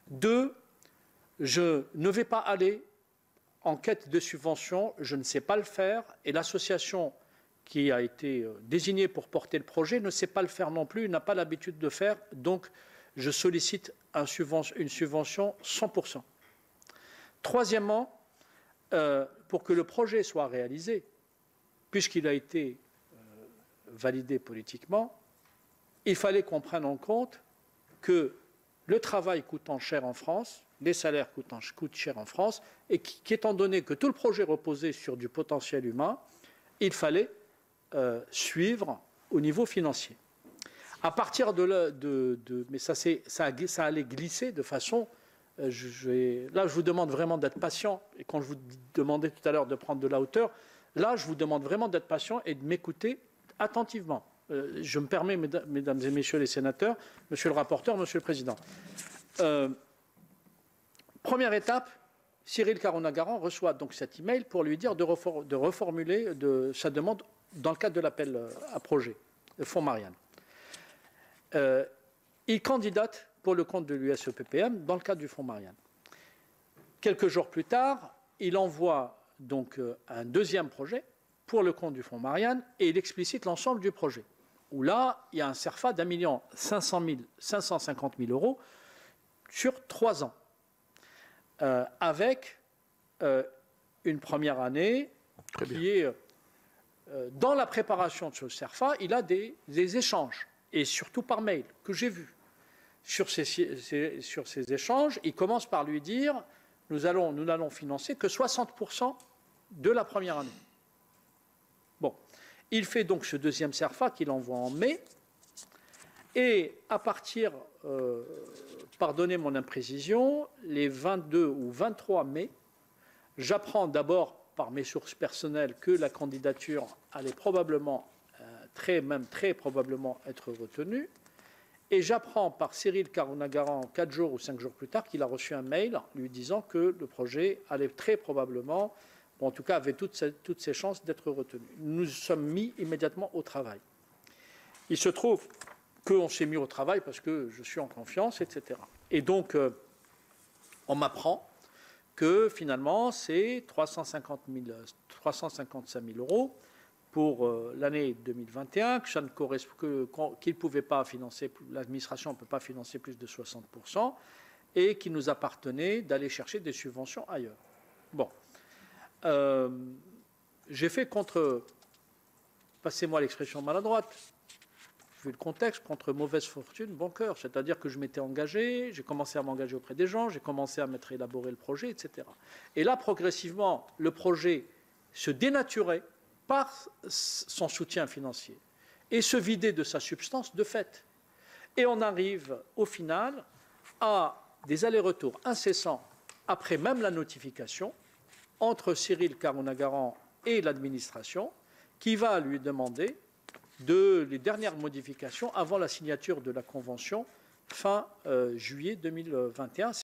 2, je ne vais pas aller en quête de subvention, je ne sais pas le faire, et l'association qui a été désignée pour porter le projet ne sait pas le faire non plus, n'a pas l'habitude de faire, donc je sollicite une subvention 100%. Troisièmement, pour que le projet soit réalisé, puisqu'il a été validé politiquement, il fallait qu'on prenne en compte que le travail coûtant cher en France, les salaires coûtent cher en France, et qu'étant donné que tout le projet reposait sur du potentiel humain, il fallait suivre au niveau financier. À partir de là, mais ça allait glisser de façon... là, je vous demande vraiment d'être patient, et quand je vous demandais tout à l'heure de prendre de la hauteur, là, je vous demande vraiment d'être patient et de m'écouter attentivement. Je me permets, mesdames et messieurs les sénateurs, monsieur le rapporteur, monsieur le président. Première étape, Cyril Carunagaran reçoit donc cet email pour lui dire de reformuler sa demande dans le cadre de l'appel à projet, le fonds Marianne. Il candidate pour le compte de l'USEPPM dans le cadre du fonds Marianne. Quelques jours plus tard, il envoie donc un deuxième projet pour le compte du fonds Marianne et il explicite l'ensemble du projet. Où là, il y a un CERFA d'1 550 000 € sur 3 ans. Avec une première année qui est dans la préparation de ce CERFA, il a des échanges, et surtout par mail, que j'ai vus. Sur ces échanges, il commence par lui dire « nous n'allons financer que 60% de la première année ». Bon, il fait donc ce deuxième CERFA qu'il envoie en mai, et à partir, pardonnez mon imprécision, les 22 ou 23 mai, j'apprends d'abord par mes sources personnelles que la candidature allait probablement, même très probablement être retenue, et j'apprends par Cyril Carunagaran 4 jours ou 5 jours plus tard qu'il a reçu un mail lui disant que le projet allait très probablement, ou en tout cas avait toutes ses chances d'être retenu. Nous nous sommes mis immédiatement au travail. Il se trouve qu'on s'est mis au travail parce que je suis en confiance, etc. Et donc, on m'apprend que finalement, c'est 355 000 € pour l'année 2021, qu'il ne pouvait pas financer, l'administration ne peut pas financer plus de 60%, et qu'il nous appartenait d'aller chercher des subventions ailleurs. Bon. J'ai fait passez-moi l'expression maladroite, vu le contexte, contre mauvaise fortune, bon cœur. C'est-à-dire que je m'étais engagé, j'ai commencé à m'engager auprès des gens, j'ai commencé à élaborer le projet, etc. Et là, progressivement, le projet se dénaturait par son soutien financier et se vidait de sa substance de fait. Et on arrive, au final, à des allers-retours incessants, après même la notification, entre Cyril Carunagaran et l'administration, qui va lui demander les dernières modifications avant la signature de la convention fin juillet 2021.